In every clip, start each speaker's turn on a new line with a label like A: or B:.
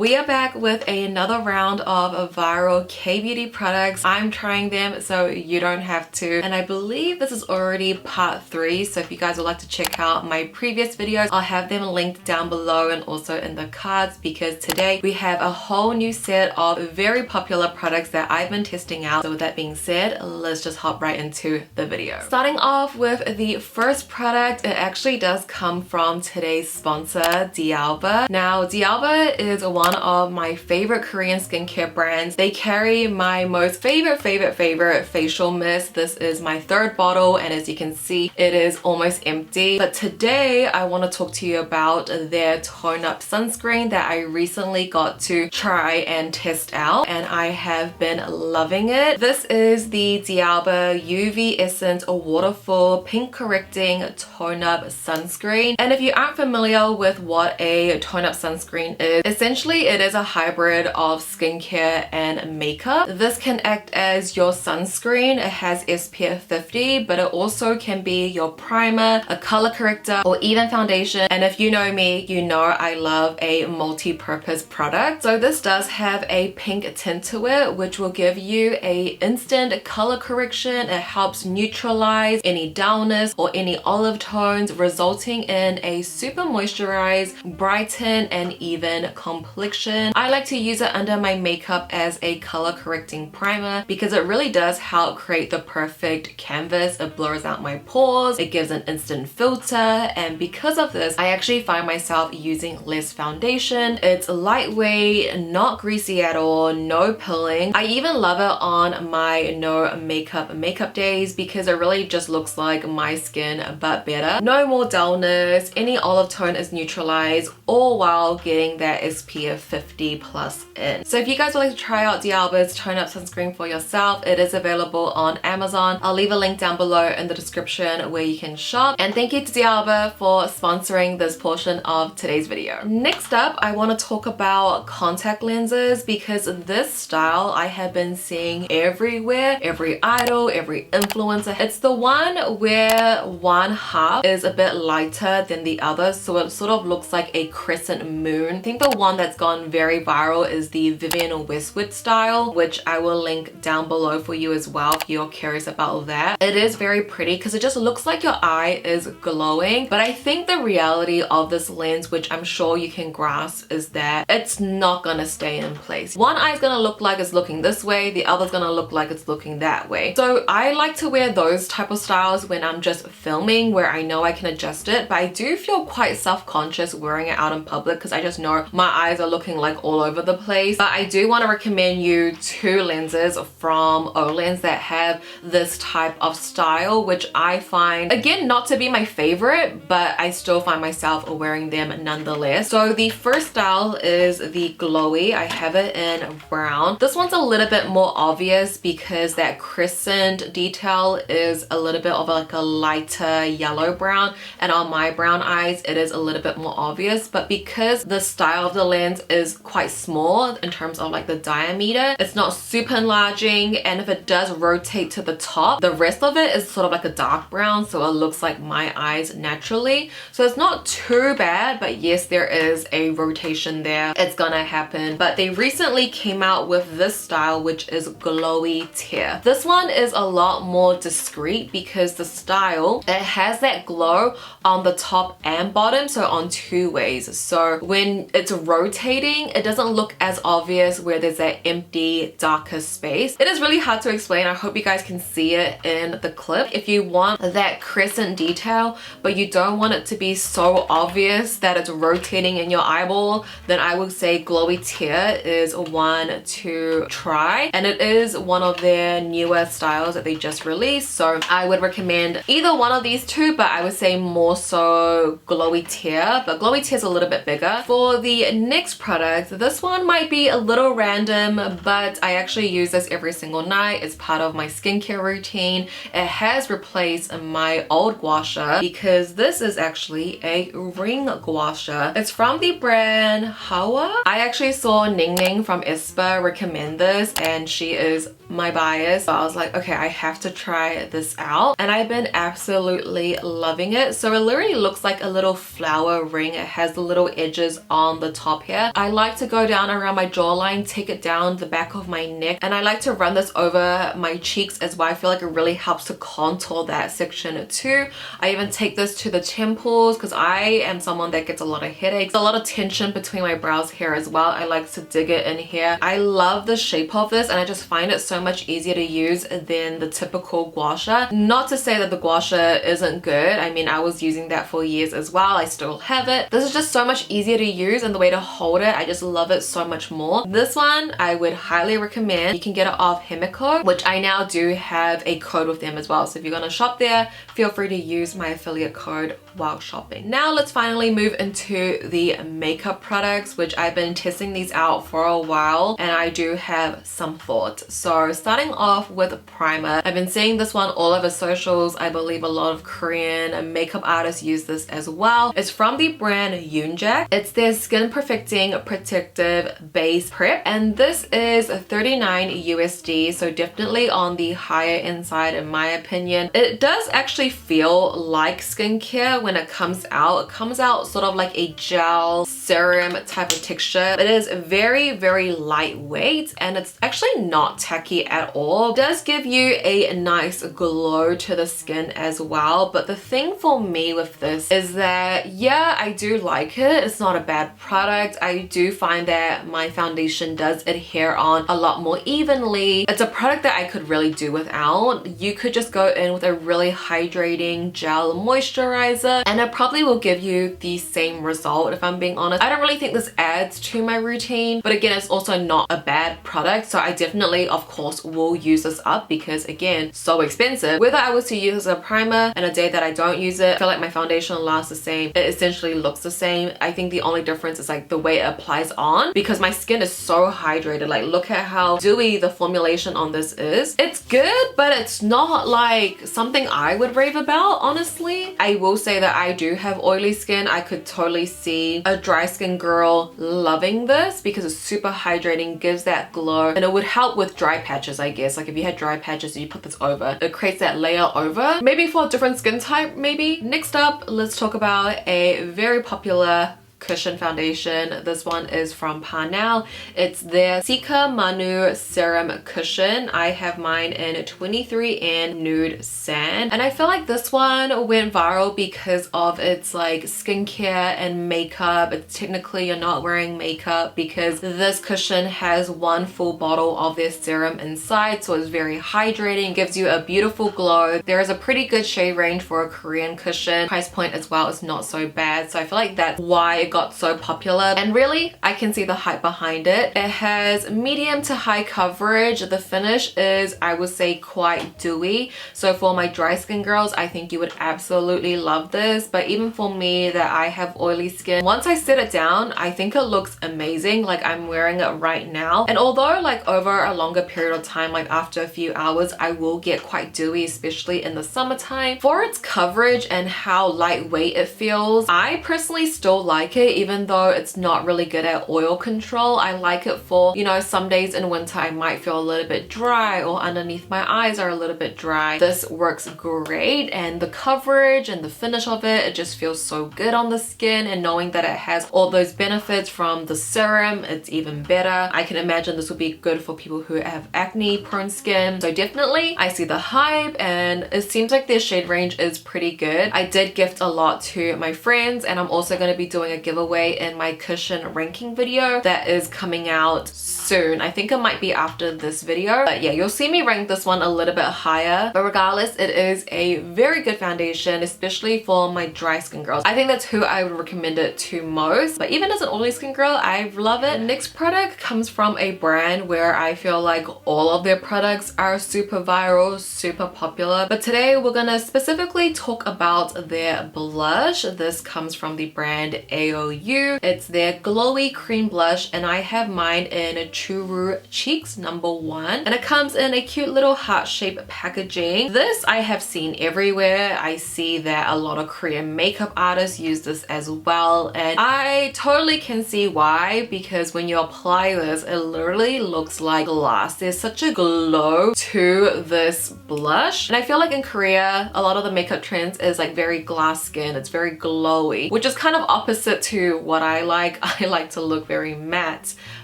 A: We are back with another round of viral K-beauty products. I'm trying them so you don't have to, and I believe this is already part 3, so if you guys would like to check out my previous videos, I'll have them linked down below and also in the cards, because today we have a whole new set of very popular products that I've been testing out. So with that being said, let's just hop right into the video. Starting off with the first product, it actually does come from today's sponsor, Diaba. Now Diaba is one of my favorite Korean skincare brands. They carry my most favorite facial mist. This is my 3rd bottle, and as you can see, it is almost empty. But today I want to talk to you about their tone up sunscreen that I recently got to try and test out, and I have been loving it. This is the Diaba UV Essence Waterfall Pink Correcting Tone Up Sunscreen. And if you aren't familiar with what a tone up sunscreen is, essentially it is a hybrid of skincare and makeup. This can act as your sunscreen. It has SPF 50, but it also can be your primer, a color corrector, or even foundation. And if you know me, you know I love a multi-purpose product. So this does have a pink tint to it, which will give you a instant color correction. It helps neutralize any dullness or any olive tones, resulting in a super moisturized, brighten, and even complexion. I like to use it under my makeup as a color correcting primer because it really does help create the perfect canvas. It blurs out my pores, it gives an instant filter, and because of this, I actually find myself using less foundation. It's lightweight, not greasy at all, no pilling. I even love it on my no makeup days because it really just looks like my skin but better. No more dullness, any olive tone is neutralized, all while getting that SPF 50 plus in. So if you guys would like to try out Diaba's tone up sunscreen for yourself, it is available on Amazon. I'll leave a link down below in the description where you can shop. And thank you to Diaba for sponsoring this portion of today's video. Next up, I want to talk about contact lenses because this style I have been seeing everywhere, every idol, every influencer. It's the one where one half is a bit lighter than the other, so it sort of looks like a crescent moon. I think the one that's gone very viral is the Vivienne Westwood style, which I will link down below for you as well if you're curious about that. It is very pretty because it just looks like your eye is glowing, but I think the reality of this lens, which I'm sure you can grasp, is that it's not gonna stay in place. One eye is gonna look like it's looking this way, the other's gonna look like it's looking that way. So I like to wear those type of styles when I'm just filming where I know I can adjust it, but I do feel quite self-conscious wearing it out in public because I just know my eyes are looking like all over the place. But I do want to recommend you 2 lenses from ODEN'S that have this type of style, which I find, again, not to be my favorite, but I still find myself wearing them nonetheless. So the first style is the glowy. I have it in brown. This one's a little bit more obvious because that crescent detail is a little bit of like a lighter yellow brown, and on my brown eyes it is a little bit more obvious. But because the style of the lens is quite small in terms of like the diameter, it's not super enlarging, and if it does rotate to the top, the rest of it is sort of like a dark brown, so it looks like my eyes naturally. So it's not too bad, but yes, there is a rotation there. It's gonna happen. But they recently came out with this style, which is glowy tear. This one is a lot more discreet because the style, it has that glow on the top and bottom, so on 2 ways. So when it's rotating, it doesn't look as obvious where there's that empty darker space. It is really hard to explain. I hope you guys can see it in the clip. If you want that crescent detail but you don't want it to be so obvious that it's rotating in your eyeball, then I would say glowy tear is one to try, and it is one of their newer styles that they just released. So I would recommend either one of these 2, but I would say more so glowy tear, but glowy tear is a little bit bigger. For the next product, this one might be a little random, but I actually use this every single night. It's part of my skincare routine. It has replaced my old gua sha because this is actually a ring gua sha. It's from the brand Hawa. I actually saw Ning Ning from aespa recommend this, and she is my bias. So I was like, okay, I have to try this out, and I've been absolutely loving it. So it literally looks like a little flower ring. It has the little edges on the top here, Korea. I like to go down around my jawline, take it down the back of my neck, and I like to run this over my cheeks as well. I feel like it really helps to contour that section too. I even take this to the temples because I am someone that gets a lot of headaches, a lot of tension between my brows here as well. I like to dig it in here. I love the shape of this, and I just find it so much easier to use than the typical gua sha. Not to say that the gua sha isn't good. I mean, I was using that for years as well. I still have it. This is just so much easier to use, and the way to hold it, I just love it so much more. This one I would highly recommend. You can get it off HEMEKO, which I now do have a code with them as well. So if you're gonna shop there, feel free to use my affiliate code while shopping. Now let's finally move into the makeup products, which I've been testing these out for a while and I do have some thoughts. So starting off with primer, I've been seeing this one all over socials. I believe a lot of Korean makeup artists use this as well. It's from the brand Yunjack. It's their Skin Perfecting Protective Base Prep, and this is 39 USD, so definitely on the higher end side in my opinion. It does actually feel like skincare when it comes out. It comes out sort of like a gel serum type of texture. It is very, very lightweight and it's actually not tacky at all. It does give you a nice glow to the skin as well, but the thing for me with this is that, yeah, I do like it. It's not a bad product. I do find that my foundation does adhere on a lot more evenly. It's a product that I could really do without. You could just go in with a really hydrating gel moisturizer and it probably will give you the same result, if I'm being honest. I don't really think this adds to my routine, but again, it's also not a bad product, so I definitely, of course, will use this up because again, so expensive. Whether I was to use as a primer and a day that I don't use it, I feel like my foundation lasts the same. It essentially looks the same. I think the only difference is like the way it applies on, because my skin is so hydrated. Like, look at how dewy the formulation on this is. It's good, but it's not like something I would rave about, honestly. I will say that I do have oily skin. I could totally see a dry skin girl loving this because it's super hydrating, gives that glow, and it would help with dry patches, I guess. Like if you had dry patches and you put this over, it creates that layer over, maybe for a different skin type, maybe. Next up, let's talk about a very popular cushion foundation. This one is from Parnell. It's their Cicamanu Serum Cushion. I have mine in 23N Nude Sand, and I feel like this one went viral because of its like skincare and makeup. It's technically you're not wearing makeup because this cushion has one full bottle of their serum inside, so it's very hydrating, gives you a beautiful glow. There is a pretty good shade range for a Korean cushion. Price point as well is not so bad, so I feel like that's why it got so popular, and really I can see the hype behind it. It has medium to high coverage. The finish is, I would say, quite dewy, so for my dry skin girls, I think you would absolutely love this. But even for me that I have oily skin, once I set it down, I think it looks amazing. Like I'm wearing it right now, and although like over a longer period of time, like after a few hours, I will get quite dewy, especially in the summertime. For its coverage and how lightweight it feels, I personally still like it, even though it's not really good at oil control. I like it for, you know, some days in winter I might feel a little bit dry or underneath my eyes are a little bit dry. This works great, and the coverage and the finish of it, it just feels so good on the skin, and knowing that it has all those benefits from the serum, it's even better. I can imagine this would be good for people who have acne prone skin. So definitely I see the hype, and it seems like their shade range is pretty good. I did gift a lot to my friends, and I'm also going to be doing a giveaway in my cushion ranking video that is coming out soon. I think it might be after this video, but yeah, you'll see me rank this one a little bit higher. But regardless, it is a very good foundation, especially for my dry skin girls. I think that's who I would recommend it to most, but even as an oily skin girl, I love it. Next product comes from a brand where I feel like all of their products are super viral, super popular, but today we're gonna specifically talk about their blush. This comes from the brand AOU. It's their glowy cream blush, and I have mine in True Cheeks number 1, and it comes in a cute little heart-shaped packaging. This I have seen everywhere. I see that a lot of Korean makeup artists use this as well, and I totally can see why, because when you apply this, it literally looks like glass. There's such a glow to this blush, and I feel like in Korea, a lot of the makeup trends is like very glass skin. It's very glowy, which is kind of opposite to what I like to look very matte,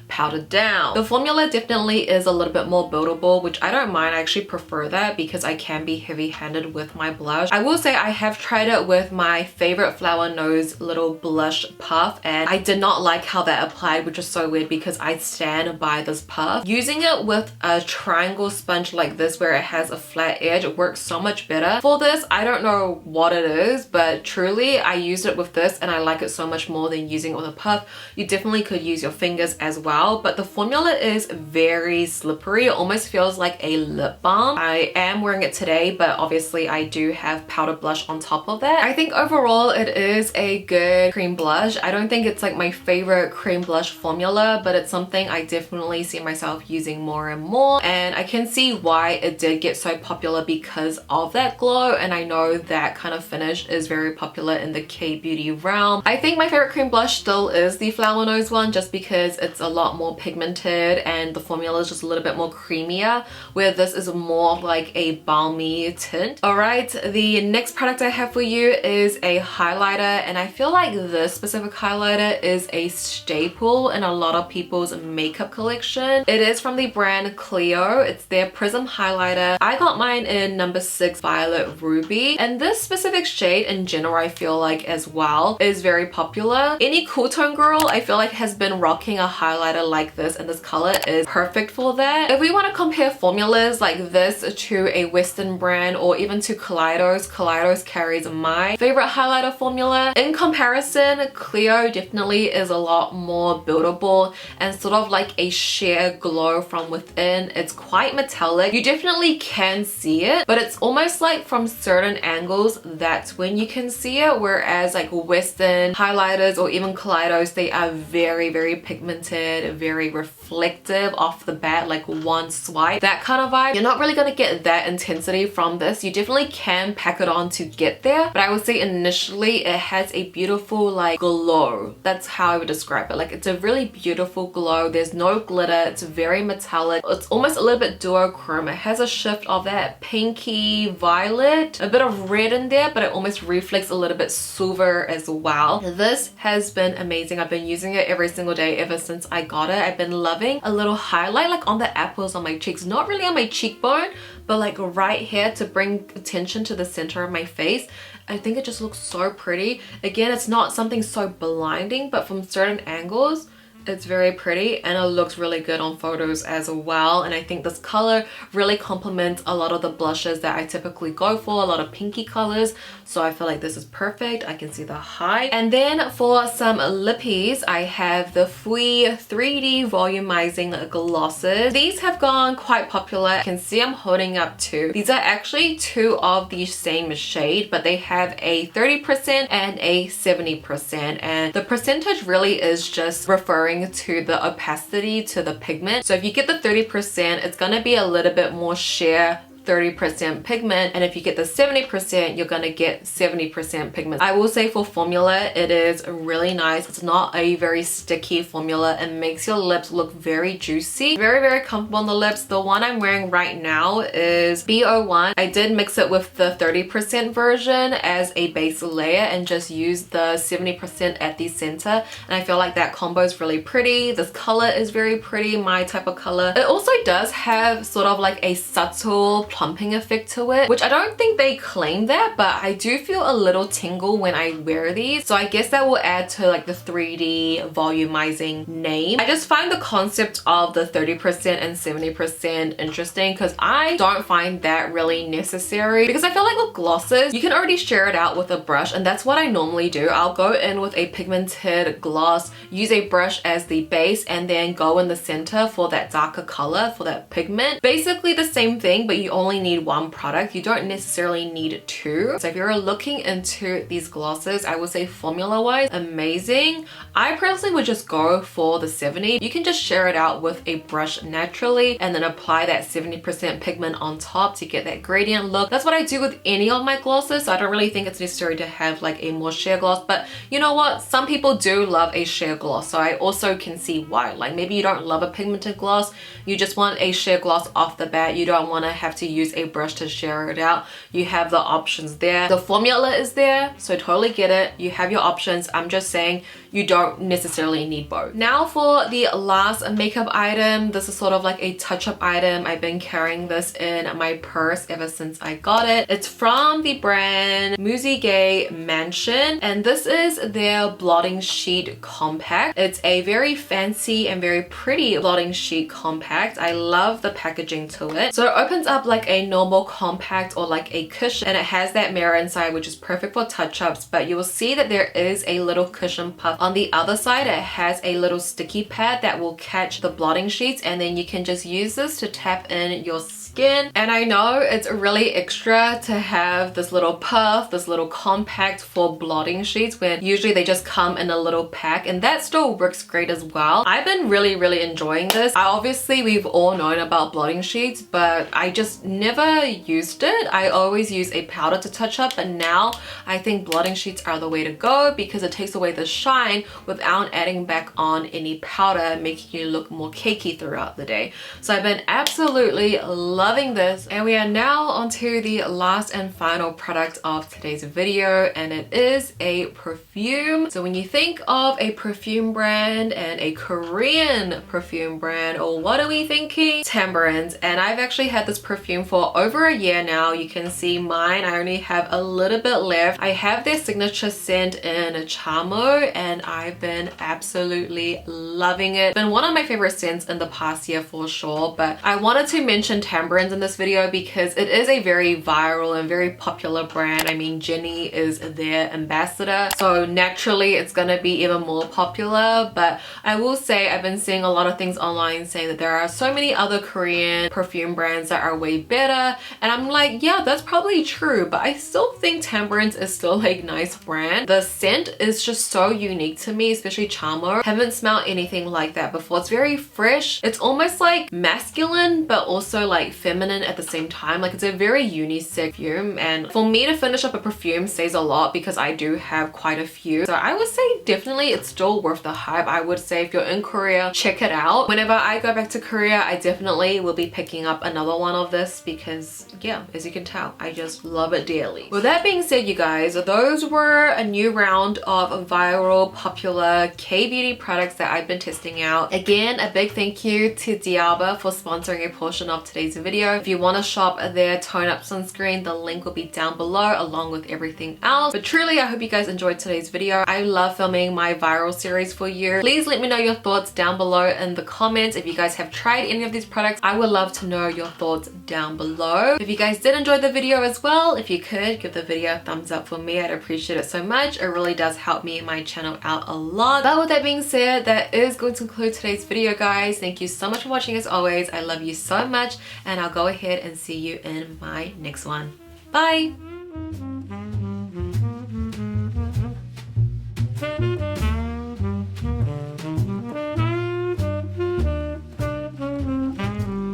A: powdered down. The formula definitely is a little bit more buildable, which I don't mind. I actually prefer that because I can be heavy-handed with my blush. I will say I have tried it with my favorite Flower Nose little blush puff, and I did not like how that applied, which is so weird because I stand by this puff. Using it with a triangle sponge like this where it has a flat edge, it works so much better. For this, I don't know what it is, but truly I used it with this and I like it so much more than using it with a puff. You definitely could use your fingers as well, but the formula is very slippery. It almost feels like a lip balm. I am wearing it today, but obviously I do have powder blush on top of that. I think overall it is a good cream blush. I don't think it's like my favorite cream blush formula, but it's something I definitely see myself using more and more, and I can see why it did get so popular because of that glow, and I know that kind of finish is very popular in the K-beauty realm. I think my favorite cream blush still is the Flower Nose one, just because it's a lot more pigmented and the formula is just a little bit more creamier, where this is more like a balmy tint. Alright, the next product I have for you is a highlighter, and I feel like this specific highlighter is a staple in a lot of people's makeup collection. It is from the brand CLEO. It's their Prism highlighter. I got mine in number 6 Violet Ruby, and this specific shade in general I feel like as well is very popular. Any cool tone girl I feel like has been rocking a highlighter like this, and this color is perfect for that. If we want to compare formulas like this to a Western brand or even to Kaleidos carries my favorite highlighter formula. In comparison, CLEO definitely is a lot more buildable and sort of like a sheer glow from within. It's quite metallic. You definitely can see it, but it's almost like from certain angles that's when you can see it, whereas like Western highlighters or even Kaleidos, they are very pigmented, very reflective off the bat, like one swipe, that kind of vibe. You're not really gonna get that intensity from this. You definitely can pack it on to get there, but I would say initially it has a beautiful like glow. That's how I would describe it. Like it's a really beautiful glow. There's no glitter. It's very metallic. It's almost a little bit duochrome. It has a shift of that pinky violet, a bit of red in there, but it almost reflects a little bit silver as well. This has been amazing. I've been using it every single day ever since I got it. I've been loving a little highlight like on the apples on my cheeks, not really on my cheekbone, but like right here to bring attention to the center of my face. I think it just looks so pretty. Again, it's not something so blinding, but from certain angles it's very pretty and it looks really good on photos as well. And I think this color really complements a lot of the blushes that I typically go for, a lot of pinky colors. So I feel like this is perfect. I can see the height. And then for some lippies, I have the fwee 3D volumizing glosses. These have gone quite popular. You can see I'm holding up two. These are actually two of the same shade, but they have a 30% and a 70%. And the percentage really is just referring to the opacity to the pigment. So if you get the 30%, it's gonna be a little bit more sheer 30% pigment, and if you get the 70%, you're gonna get 70% pigment. I will say for formula, it is really nice. It's not a very sticky formula. It makes your lips look very juicy. Very comfortable on the lips. The one I'm wearing right now is B01. I did mix it with the 30% version as a base layer and just use the 70% at the center, and I feel like that combo is really pretty. This color is very pretty, my type of color. It also does have sort of like a subtle plumping effect to it, which I don't think they claim that, but I do feel a little tingle when I wear these. So I guess that will add to like the 3D volumizing name. I just find the concept of the 30% and 70% interesting because I don't find that really necessary, because I feel like with glosses, you can already share it out with a brush, and that's what I normally do. I'll go in with a pigmented gloss, use a brush as the base, and then go in the center for that darker color, for that pigment. Basically the same thing, but you only need one product. You don't necessarily need two. So if you're looking into these glosses, I would say formula wise, amazing. I personally would just go for the 70. You can just share it out with a brush naturally and then apply that 70% pigment on top to get that gradient look. That's what I do with any of my glosses. So I don't really think it's necessary to have like a more sheer gloss, but you know what? Some people do love a sheer gloss. So I also can see why. Like maybe you don't love a pigmented gloss. You just want a sheer gloss off the bat. You don't want to have to use a brush to share it out. You have the options there. The formula is there, so totally get it. You have your options. I'm just saying you don't necessarily need both. Now for the last makeup item, this is sort of like a touch-up item. I've been carrying this in my purse ever since I got it. It's from the brand Muzigae Mansion, and this is their blotting sheet compact. It's a very fancy and very pretty blotting sheet compact. I love the packaging to it. So it opens up like a normal compact or like a cushion, and it has that mirror inside, which is perfect for touch-ups, but you will see that there is a little cushion puff on the other side. It has a little sticky pad that will catch the blotting sheets, and then you can just use this to tap in your skin. And I know it's really extra to have this little puff, this little compact for blotting sheets, when usually they just come in a little pack, and that still works great as well. I've been really enjoying this. Obviously we've all known about blotting sheets, but I just never used it. I always use a powder to touch up, but now I think blotting sheets are the way to go because it takes away the shine without adding back on any powder, making you look more cakey throughout the day. So I've been absolutely loving this, and we are now onto the last and final product of today's video, and it is a perfume. So when you think of a perfume brand and a Korean perfume brand, or what are we thinking? Tambourines. And I've actually had this perfume for over a year now. You can see mine, I only have a little bit left. I have their signature scent in Chamo, and I've been absolutely loving it. It's been one of my favorite scents in the past year for sure, but I wanted to mention Tambourines in this video because it is a very viral and very popular brand. I mean, Jennie is their ambassador, so naturally it's gonna be even more popular. But I will say I've been seeing a lot of things online saying that there are so many other Korean perfume brands that are way better, and I'm like, yeah, that's probably true, but I still think Tambourines is still a nice brand. The scent is just so unique to me, especially Chamo. Haven't smelled anything like that before. It's very fresh. It's almost like masculine but also like feminine at the same time. Like, it's a very unisex perfume, and for me to finish up a perfume says a lot because I do have quite a few. So I would say definitely it's still worth the hype. I would say if you're in Korea, check it out. Whenever I go back to Korea, I definitely will be picking up another one of this because, yeah, as you can tell, I just love it dearly. With that being said, you guys, those were a new round of viral popular K-beauty products that I've been testing out. Again, a big thank you to Diaba for sponsoring a portion of today's video. If you want to shop their tone up sunscreen, the link will be down below along with everything else. But truly, I hope you guys enjoyed today's video. I love filming my viral series for you. Please let me know your thoughts down below in the comments. If you guys have tried any of these products, I would love to know your thoughts down below. If you guys did enjoy the video as well, if you could give the video a thumbs up for me, I'd appreciate it so much. It really does help me and my channel out a lot. But with that being said, that is going to conclude today's video, guys. Thank you so much for watching as always. I love you so much, and I'll go ahead and see you in my next one. Bye!